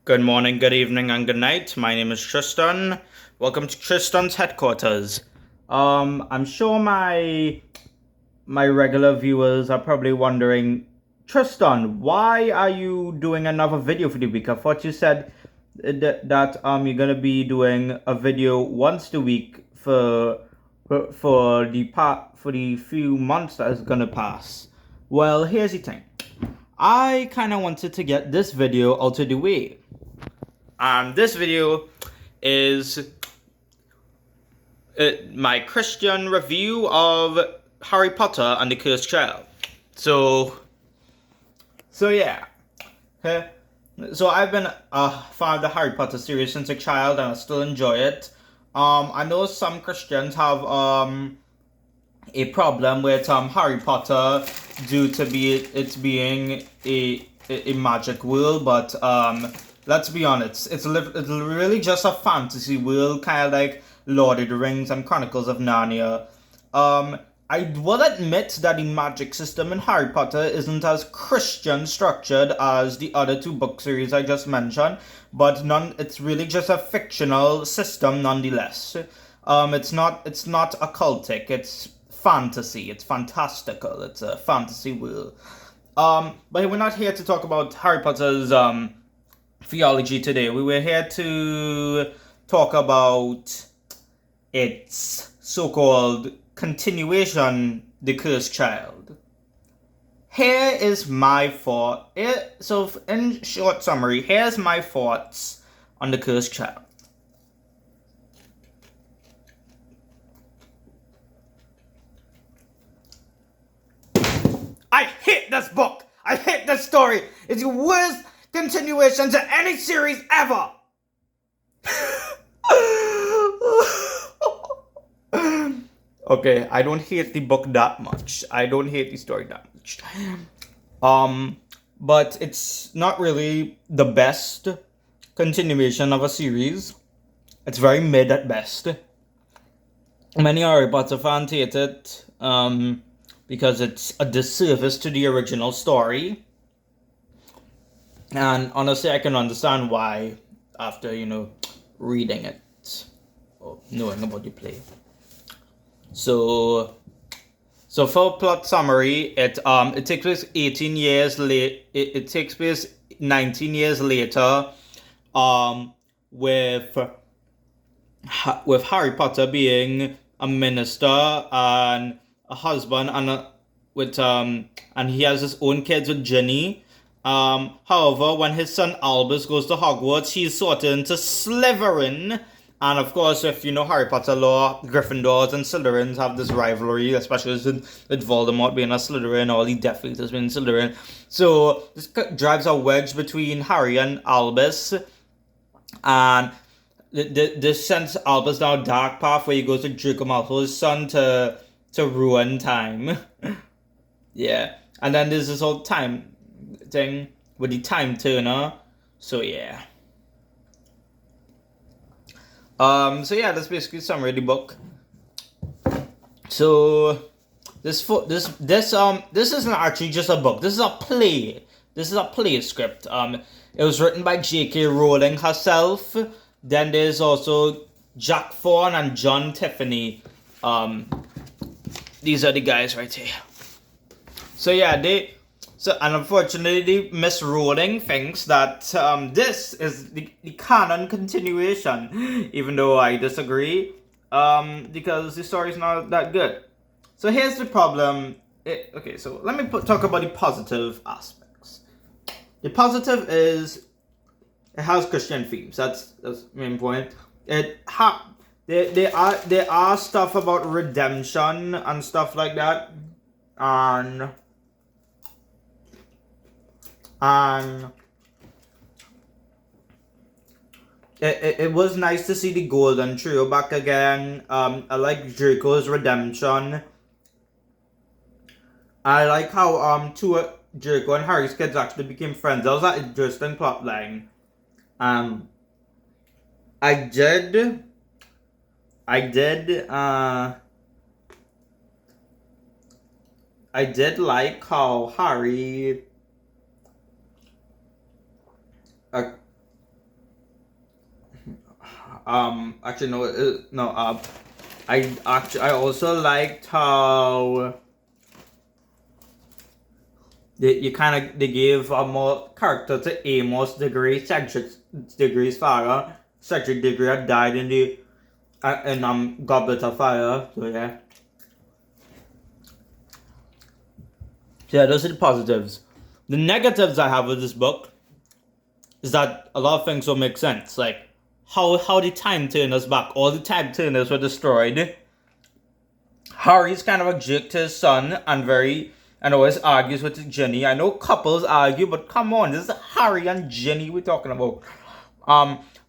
Good morning, good evening, and good night. My name is Tristan. Welcome to Tristan's headquarters. I'm sure my regular viewers are probably wondering, Tristan, why are you doing another video for the week? I thought you said that you're gonna be doing a video once a week for the few months that is gonna pass. Well, here's the thing. I kind of wanted to get this video out of the way. This video is my Christian review of Harry Potter and the Cursed Child. So yeah. So I've been a fan of the Harry Potter series since a child, and I still enjoy it. I know some Christians have a problem with Harry Potter due to it being a magic world, but let's be honest, it's really just a fantasy world, kind of like Lord of the Rings and Chronicles of Narnia. I will admit that the magic system in Harry Potter isn't as Christian structured as the other two book series I just mentioned, but it's really just a fictional system nonetheless. It's not occultic, it's fantasy, it's fantastical, it's a fantasy world. But we're not here to talk about Harry Potter's theology today. We were here to talk about its so-called continuation, The Cursed Child. Here is my thought. So, in short summary, here's my thoughts on The Cursed Child. I hate this book. I hate this story. It's the worst continuation to any series ever. Okay, I don't hate the book that much. I don't hate the story that much. But it's not really the best continuation of a series. It's very mid at best. Many Harry Potter fans hate it because it's a disservice to the original story. And honestly, I can understand why after, reading it or knowing about the play. So for plot summary, it takes place 18 years late. It takes place 19 years later, with Harry Potter being a minister and a husband and he has his own kids with Ginny. However, when his son Albus goes to Hogwarts, he's sorted into Slytherin. And of course, if you know Harry Potter lore, Gryffindors and Slytherins have this rivalry, especially with Voldemort being a Slytherin, all the Death Eaters being Slytherin. So this drives a wedge between Harry and Albus. And this sends Albus down a dark path where he goes to Draco Malfoy's son to ruin time. Yeah. And then there's this whole time thing with the time turner. So yeah. That's basically summary of the book. So this isn't actually just a book. This is a play. This is a play script. It was written by J.K. Rowling herself. Then there's also Jack Thorne and John Tiffany. These are the guys right here. And unfortunately, Miss Rowling thinks that this is the canon continuation, even though I disagree, because the story is not that good. So here's the problem. So let me talk about the positive aspects. The positive is it has Christian themes. That's the main point. There are stuff about redemption and stuff like that, and it was nice to see the Golden Trio back again. I like Draco's redemption. I like how Draco and Harry's kids actually became friends. That was an interesting plot line. I did like how Harry Actually, no, no. I also liked how they gave a more character to Amos Degree, Cedric Diggory's father. Cedric Diggory had died in the Goblet of Fire. So yeah. So yeah, those are the positives. The negatives I have with this book is that a lot of things don't make sense. Like how the time turners back, all the time turners were destroyed. Harry's kind of a jerk to his son and always argues with Ginny. I know couples argue, but come on, this is Harry and Ginny we're talking about.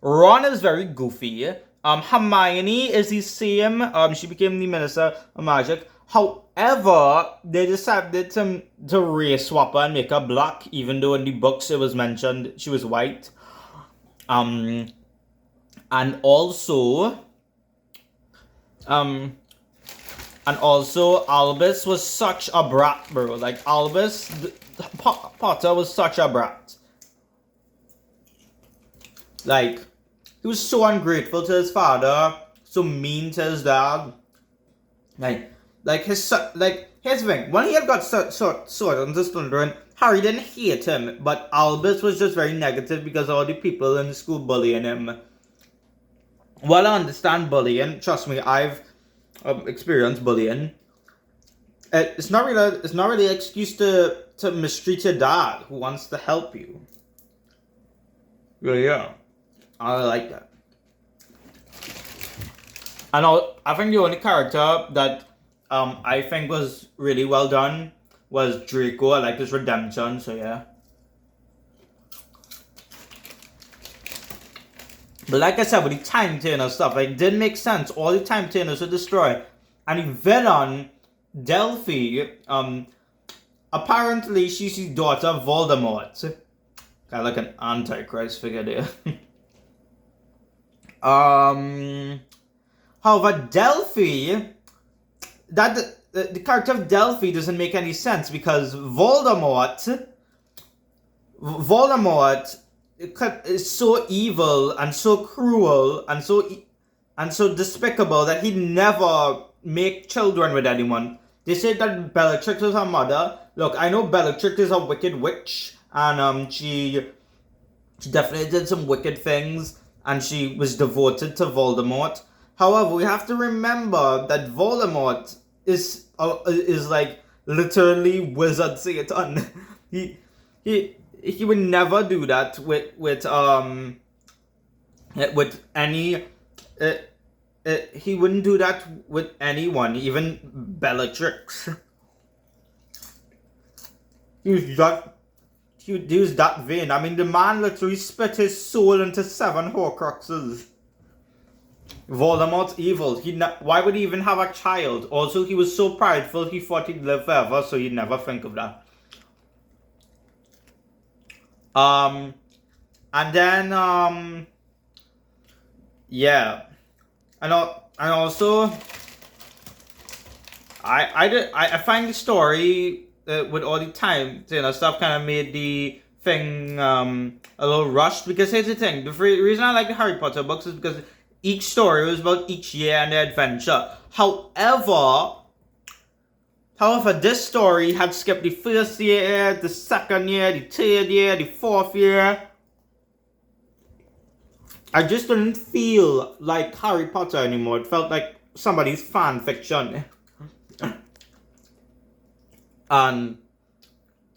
Ron is very goofy. Hermione is the same. She became the Minister of Magic. However, they decided to race swap her and make her black, even though in the books it was mentioned she was white. And also, Albus was such a brat, bro. Like, Albus Potter was such a brat. Like, he was so ungrateful to his father, so mean to his dad. Here's the thing. When he had got sorted into Slytherin, Harry didn't hate him, but Albus was just very negative because all the people in the school bullying him. Well, I understand bullying. Trust me, I've experienced bullying. It's not really an excuse to mistreat your dad who wants to help you. Yeah. I like that. And I think the only character that I think was really well done was Draco. I like his redemption, so yeah. But like I said, with the time turner stuff, like, it didn't make sense. All the time turners were destroyed. And the villain, Delphi, apparently she's the daughter of Voldemort. Kind of like an Antichrist figure there. However, Delphi, the character of Delphi doesn't make any sense because Voldemort is so evil and so cruel and so despicable that he'd never make children with anyone. They say that Bellatrix was her mother. Look, I know Bellatrix is a wicked witch, and she definitely did some wicked things, and she was devoted to Voldemort. However, we have to remember that Voldemort is like literally wizard Satan. He would never do that with any. He wouldn't do that with anyone, even Bellatrix. He was that vain. I mean, the man literally spit his soul into 7 Horcruxes. Voldemort's evil. Why would he even have a child? Also, he was so prideful, he thought he'd live forever, so he'd never think of that. And then, yeah. And also, I find the story with all the time, stuff kind of made the thing a little rushed. Because here's the thing: the reason I like the Harry Potter books is because each story was about each year and their adventure. However, this story had skipped the first year, the second year, the third year, the fourth year. I just didn't feel like Harry Potter anymore. It felt like somebody's fan fiction. And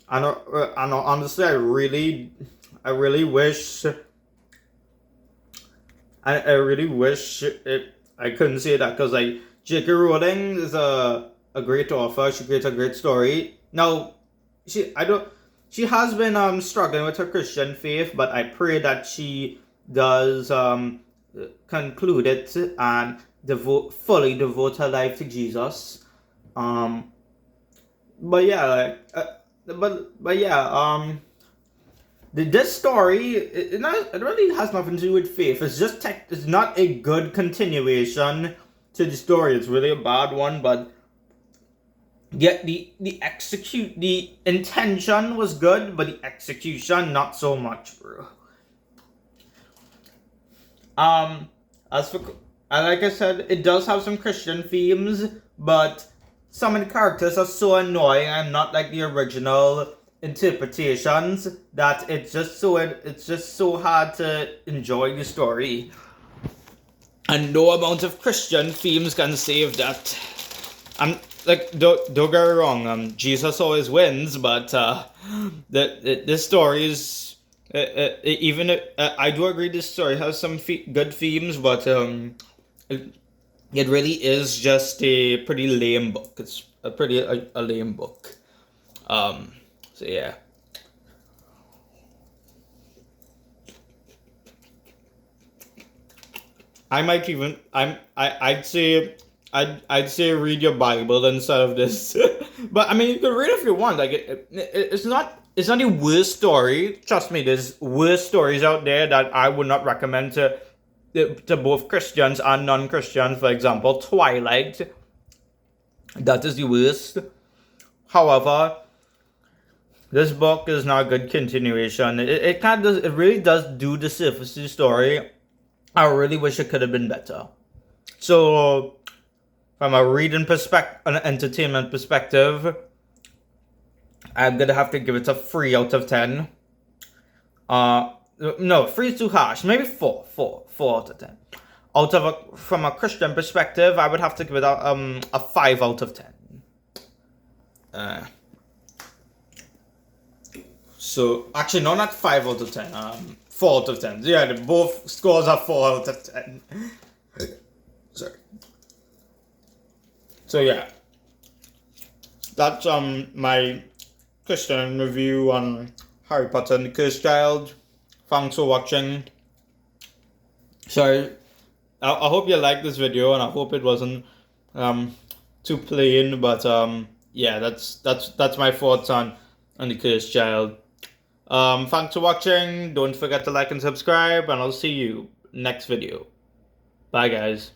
honestly, I really wish I couldn't say that, because like J.K. Rowling is a great author. She creates a great story. Now, she has been struggling with her Christian faith, but I pray that she does conclude it and fully devote her life to Jesus. But yeah, this story it really has nothing to do with faith. It's just it's not a good continuation to the story. It's really a bad one, but yet the intention was good, but the execution not so much, bro. as for and like I said, it does have some Christian themes, but some of the characters are so annoying and not like the original interpretations that it's just so hard to enjoy the story. And no amount of Christian themes can save that. I'm like, don't get me wrong. Jesus always wins, but the story is I do agree this story has some good themes, but it really is just a pretty lame book. It's a lame book. So yeah. I might even I'd say read your Bible instead of this. But I mean, you can read if you want. Like it's not a worst story. Trust me, there's worse stories out there that I would not recommend to both Christians and non-Christians. For example, Twilight. That is the worst. However, this book is not a good continuation. It kind of does. It really does do the surface of the story. I really wish it could have been better. So, from a reading perspective, an entertainment perspective, I'm gonna have to give it a 3 out of 10. No, 3 is too harsh. Maybe 4 out of 10. From a Christian perspective, I would have to give it a 5 out of 10. So actually, no, not 5 out of 10. 4 out of 10. Yeah, both scores are 4 out of 10. Sorry. So yeah, that's my Christian review on Harry Potter and the Cursed Child. Thanks for watching. Sorry, I hope you liked this video, and I hope it wasn't too plain. But yeah, that's my thoughts on the Cursed Child. Thanks for watching. Don't forget to like and subscribe, and I'll see you next video. Bye, guys.